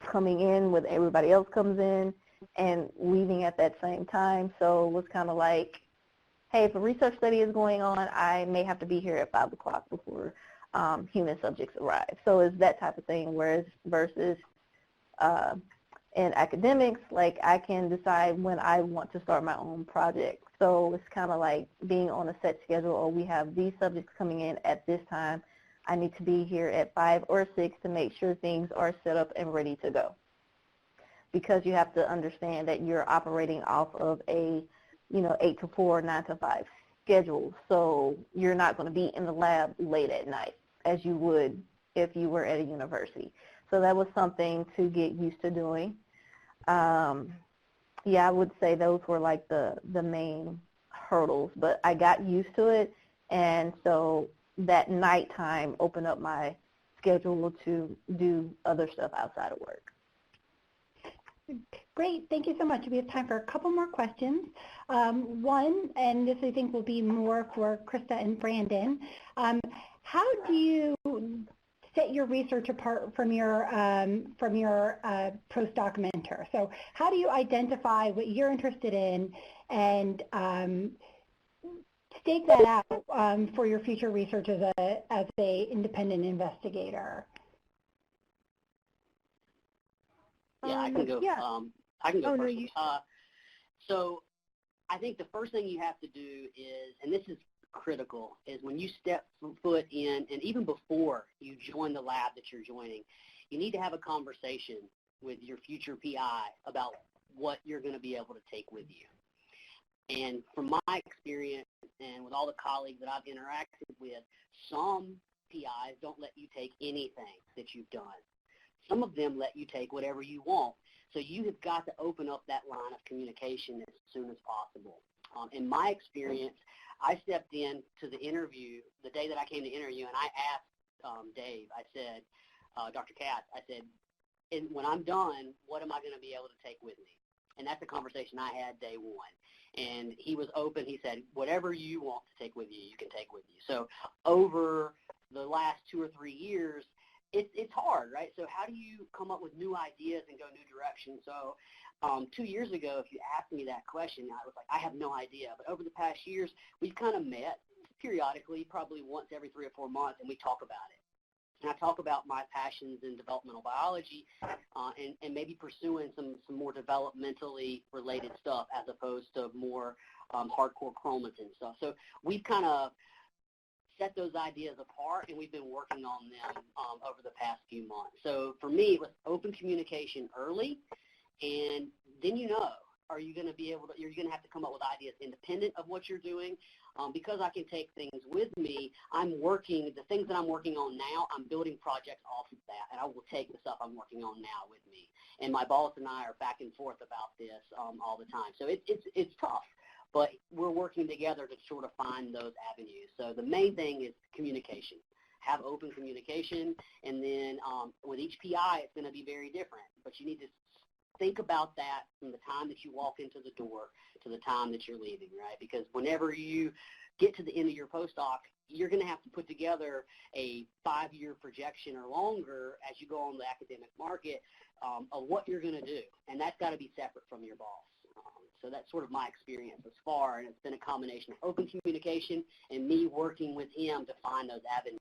coming in when everybody else comes in and leaving at that same time. So it was kind of like, hey, if a research study is going on, I may have to be here at 5 o'clock before human subjects arrive. So it's that type of thing, whereas versus in academics, like I can decide when I want to start my own project. So it's kind of like being on a set schedule, or we have these subjects coming in at this time. I need to be here at 5 or 6 to make sure things are set up and ready to go. Because you have to understand that you're operating off of a 8 to 4, 9 to 5 schedule. So you're not going to be in the lab late at night as you would if you were at a university. So that was something to get used to doing. Yeah, I would say those were like the main hurdles, but I got used to it, and so that nighttime opened up my schedule to do other stuff outside of work. Great, thank you so much. We have time for a couple more questions. One, and this I think will be more for Krista and Brandon. How do you set your research apart from your postdoc mentor? So how do you identify what you're interested in and stake that out for your future research as a independent investigator? Yeah, I can go. Yeah. I can go Oh, first. no, So I think the first thing you have to do is, and this is critical, is when you step foot in, and even before you join the lab that you're joining, you need to have a conversation with your future PI about what you're going to be able to take with you. And from my experience and with all the colleagues that I've interacted with, some PIs don't let you take anything that you've done. Some of them let you take whatever you want. So you have got to open up that line of communication as soon as possible. In my experience, I stepped in to the interview the day that I came to interview, and I asked Dave, I said, Dr. Katz, I said, when I'm done, what am I going to be able to take with me? And that's the conversation I had day one. And he was open. He said, whatever you want to take with you, you can take with you. So over the last 2 or 3 years, it's hard, right? So how do you come up with new ideas and go new directions? So 2 years ago, if you asked me that question, I was like, I have no idea. But over the past years, we've kind of met periodically, probably once every 3 or 4 months, and we talk about it. And I talk about my passions in developmental biology and maybe pursuing some more developmentally related stuff as opposed to more hardcore chromatin stuff. So we've kind of set those ideas apart, and we've been working on them over the past few months. So for me, it was open communication early, and then are you going to be able to, you're going to have to come up with ideas independent of what you're doing. Because I can take things with me, the things that I'm working on now, I'm building projects off of that, and I will take the stuff I'm working on now with me. And my boss and I are back and forth about this all the time. So it's tough, but we're working together to sort of find those avenues. So the main thing is communication. Have open communication, and then with each PI, it's going to be very different, but you need to think about that from the time that you walk into the door to the time that you're leaving, right? Because whenever you get to the end of your postdoc, you're going to have to put together a 5-year projection or longer as you go on the academic market of what you're going to do, and that's got to be separate from your boss. So that's sort of my experience thus far, and it's been a combination of open communication and me working with him to find those avenues.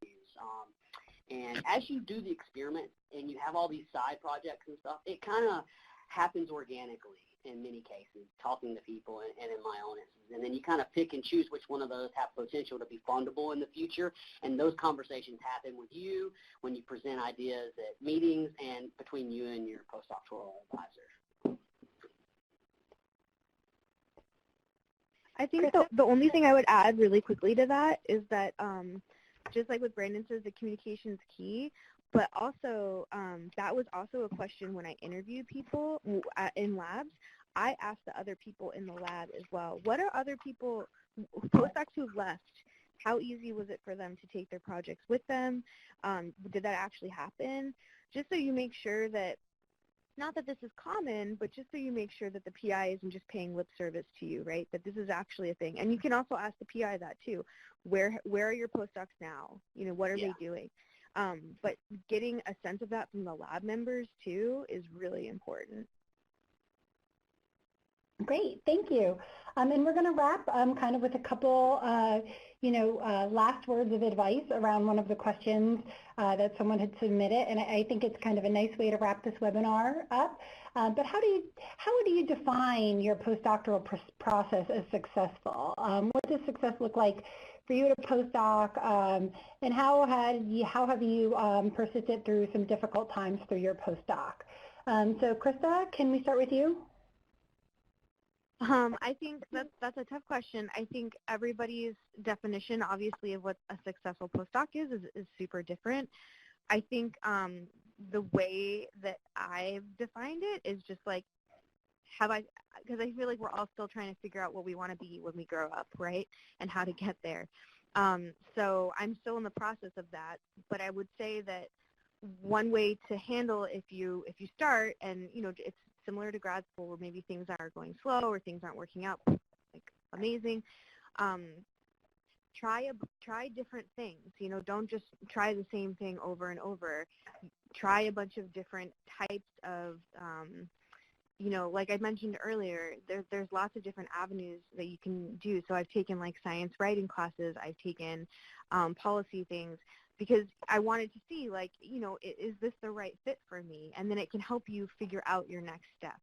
And as you do the experiment and you have all these side projects and stuff, it kind of happens organically in many cases, talking to people and in my own instance. And then you kind of pick and choose which one of those have potential to be fundable in the future, and those conversations happen with you when you present ideas at meetings and between you and your postdoctoral advisor. I think the only thing I would add really quickly to that is that just like what Brandon says, the communication is key. But also, that was also a question when I interviewed people in labs. I asked the other people in the lab as well, what are other people, postdocs who've left, how easy was it for them to take their projects with them? Did that actually happen? Just so you make sure that, not that this is common, but just so you make sure that the PI isn't just paying lip service to you, right? That this is actually a thing. And you can also ask the PI that too. Where are your postdocs now? What are they doing? But getting a sense of that from the lab members, too, is really important. Great, thank you. And we're going to wrap kind of with a couple, last words of advice around one of the questions that someone had submitted. And I think it's kind of a nice way to wrap this webinar up. But how do you define your postdoctoral process as successful? What does success look like for you at a postdoc, and how have you persisted through some difficult times through your postdoc? So Krista, can we start with you? I think that's a tough question. I think everybody's definition, obviously, of what a successful postdoc is super different. I think the way that I've defined it is just like, because I feel like we're all still trying to figure out what we want to be when we grow up, right, and how to get there. So I'm still in the process of that, but I would say that one way to handle if you start, and it's similar to grad school where maybe things are going slow or things aren't working out like amazing, try different things. Don't just try the same thing over and over. Try a bunch of different types of like I mentioned earlier, there's lots of different avenues that you can do. So I've taken like science writing classes, I've taken policy things, because I wanted to see, like, is this the right fit for me? And then it can help you figure out your next steps.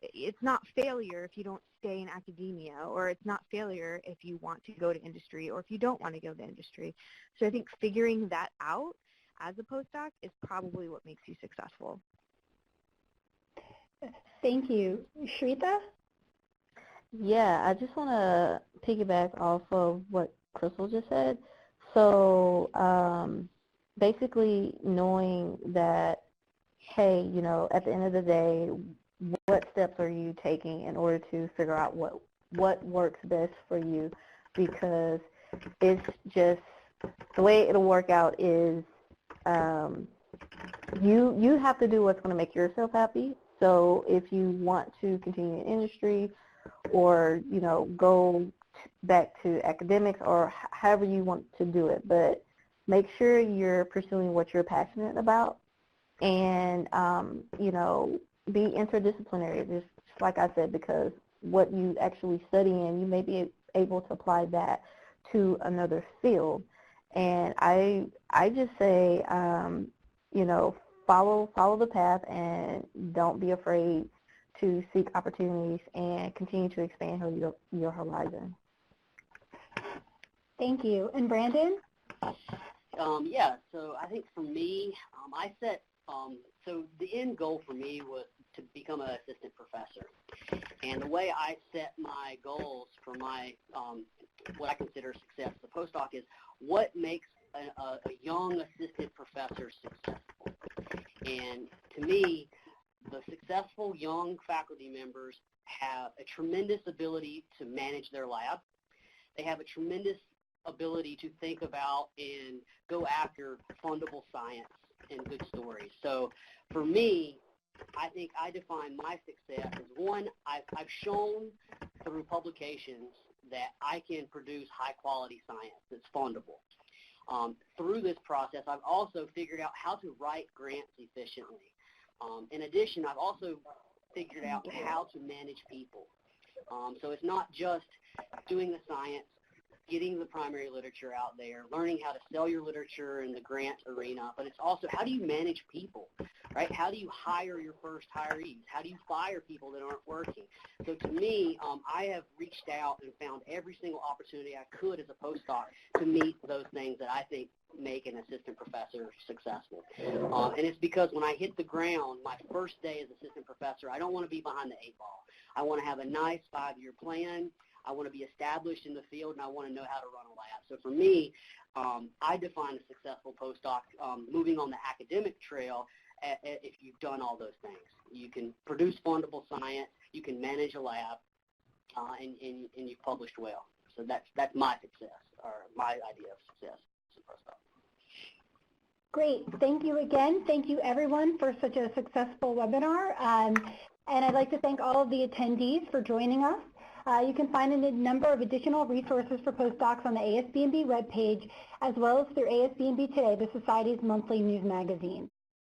It's not failure if you don't stay in academia, or it's not failure if you want to go to industry, or if you don't want to go to industry. So I think figuring that out as a postdoc is probably what makes you successful. Thank you. Sherita? Yeah, I just want to piggyback off of what Crystal just said. So basically knowing that, hey, at the end of the day, what steps are you taking in order to figure out what works best for you? Because it's just, the way it'll work out is you have to do what's going to make yourself happy. So if you want to continue in industry, or, you know, go back to academics or however you want to do it. But make sure you're pursuing what you're passionate about and, you know, be interdisciplinary, just like I said, because what you actually study in, you may be able to apply that to another field. And I just say, you know, follow the path and don't be afraid to seek opportunities and continue to expand your horizon. Thank you. And Brandon? Yeah, so I think for me, I set, so the end goal for me was to become an assistant professor. And the way I set my goals for my, what I consider success as a postdoc is what makes a young assistant professor successful. And to me, the successful young faculty members have a tremendous ability to manage their lab. They have a tremendous ability to think about and go after fundable science and good stories. So for me, I think I define my success as, one, I've shown through publications that I can produce high-quality science that's fundable. Through this process, I've also figured out how to write grants efficiently. In addition, I've also figured out how to manage people. So it's not just doing the science, getting the primary literature out there, learning how to sell your literature in the grant arena, but it's also how do you manage people, right? How do you hire your first hirees? How do you fire people that aren't working? So to me, I have reached out and found every single opportunity I could as a postdoc to meet those things that I think make an assistant professor successful. And it's because when I hit the ground, my first day as assistant professor, I don't want to be behind the 8 ball. I want to have a nice 5-year plan. I want to be established in the field, and I want to know how to run a lab. So for me, I define a successful postdoc moving on the academic trail if you've done all those things. You can produce fundable science, you can manage a lab, and you've published well. So that's my success, or my idea of success as a postdoc. Great. Thank you again. Thank you, everyone, for such a successful webinar. And I'd like to thank all of the attendees for joining us. You can find a number of additional resources for postdocs on the ASBMB webpage, as well as through ASBMB Today, the Society's monthly news magazine.